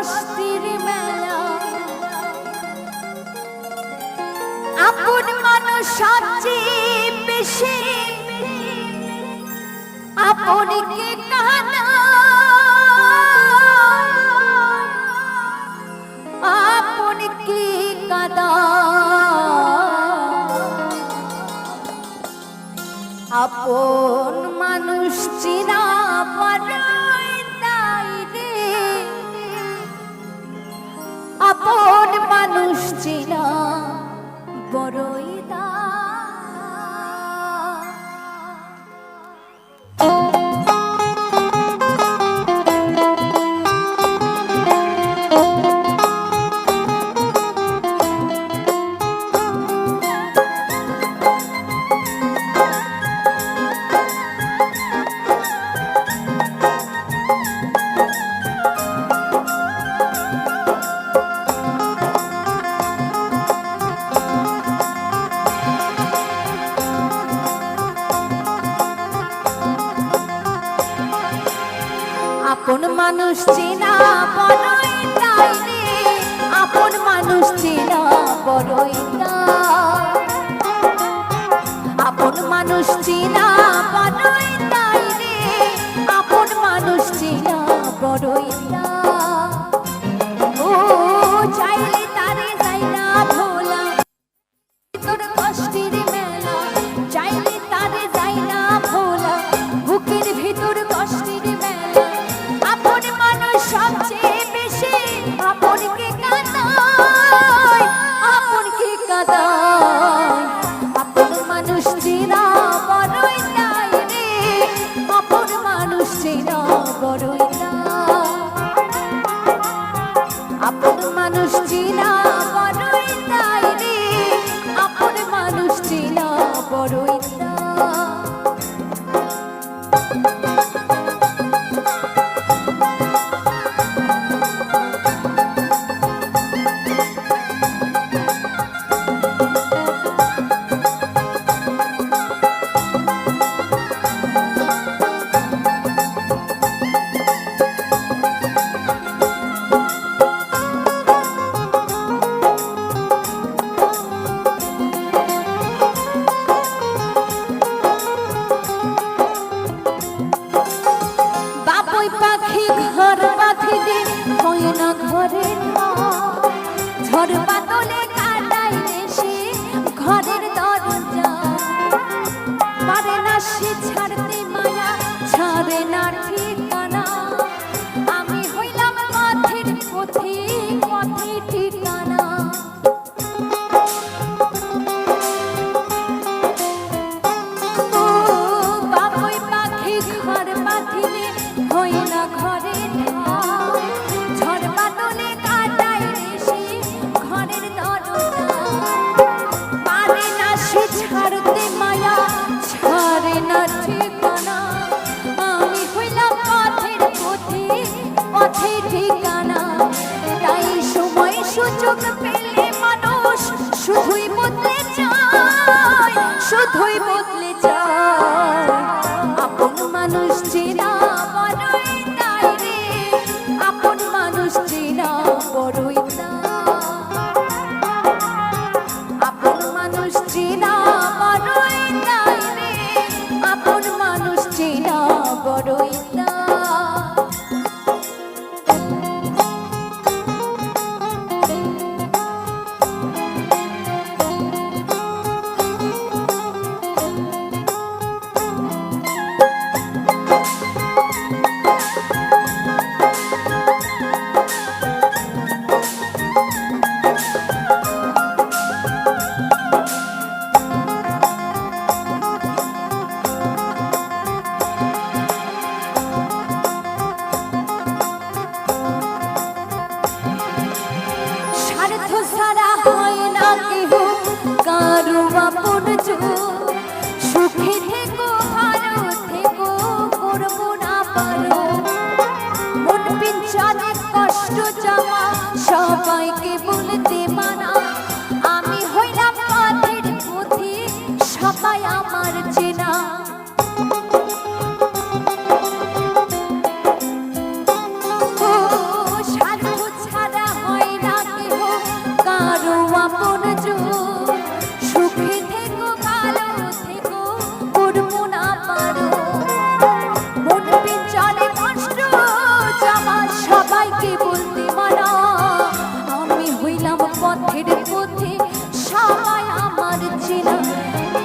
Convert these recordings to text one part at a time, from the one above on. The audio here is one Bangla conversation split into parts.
কষ্টের মেলা আপন মানুষ সবচেয়ে বেশি আপনকে কানা আপনকে কাদা আপন মানুষ চিনা বড়ই দায় রে আপন মানুষ চিনা বড়ই দায় আপন মানুষ চেনা বড়ই দায় রে আপন মানুষ চেনা বড়ই দায় আপন মানুষ চেনা বড়ই দায় রে আপন মানুষ চেনা বড়ই দায় ও চাইলে তারে যাই না ভোলা তোর কষ্টের মেলা চাইলে তারে যাই না ভোলা বুকের ভিতর কষ্টের মেলা আপন মানুষ সবচেয়ে বেশি আপনকে কাঁদায় আপনকে কাঁদায় আপন মানুষ চেনা বড়ই দায় রে আপন মানুষ চেনা বড়ই দায় আপন মানুষ চেনা বড়ই দায় রে আপন মানুষ চেনা বড়ই দায় পাখি ঘর বাঁধিলে হয় না ঘরের ঝড় বাদলে কাটাই সে ঘরের দরজা পারে না সে ছাড়তে মায়া ছাড়ে না ঠিকানা আমি হইলাম পথের পথে পথে ঠিকানা বাবুই পাখি ঘর বাঁধিলে হয় না ঘরের ঝড় বাদলে কাটাই সে ঘরের দরজা পারে না সে ছাড়তে মায়া ছাড়ে না ঠিকানা আমি হইলাম পথের পথে পথে ঠিকানা তাই সময় সুযোগ পেলে মানুষ শুধুই বদলে যায় শুধুই বদলে যায় আপন মানুষ চেনা বড়ই দায় রে আপন মানুষ চেনা বড়ই দায় আপন মানুষ চেনা বড়ই দায় রে আপন মানুষ চেনা বড়ই দায় সুখে থেকো ভালো থেকো করবো না পারো মন পিঞ্চনে কষ্ট জমা সবাইকে বলতে মানা আমি হইলাম পথের পথে সবাই আমার চেনা সাধু চেনা।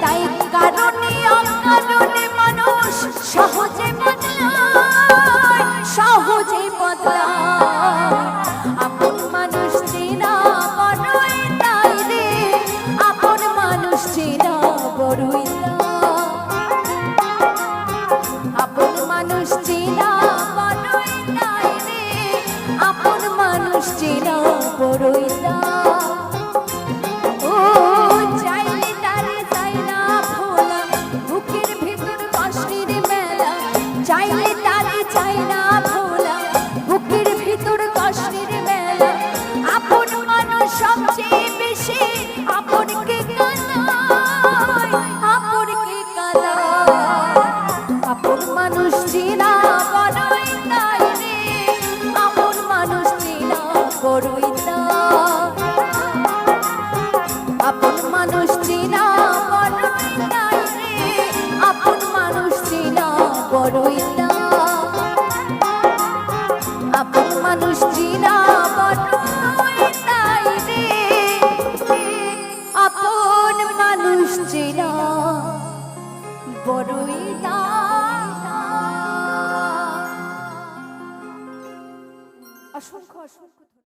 তাই কারণে অকারণে মানুষ সহজে বদলায়, সহজে বদলায়। আপন মানুষ চেনা বড়ই তাই রে, আপন মানুষ চেনা বড়ই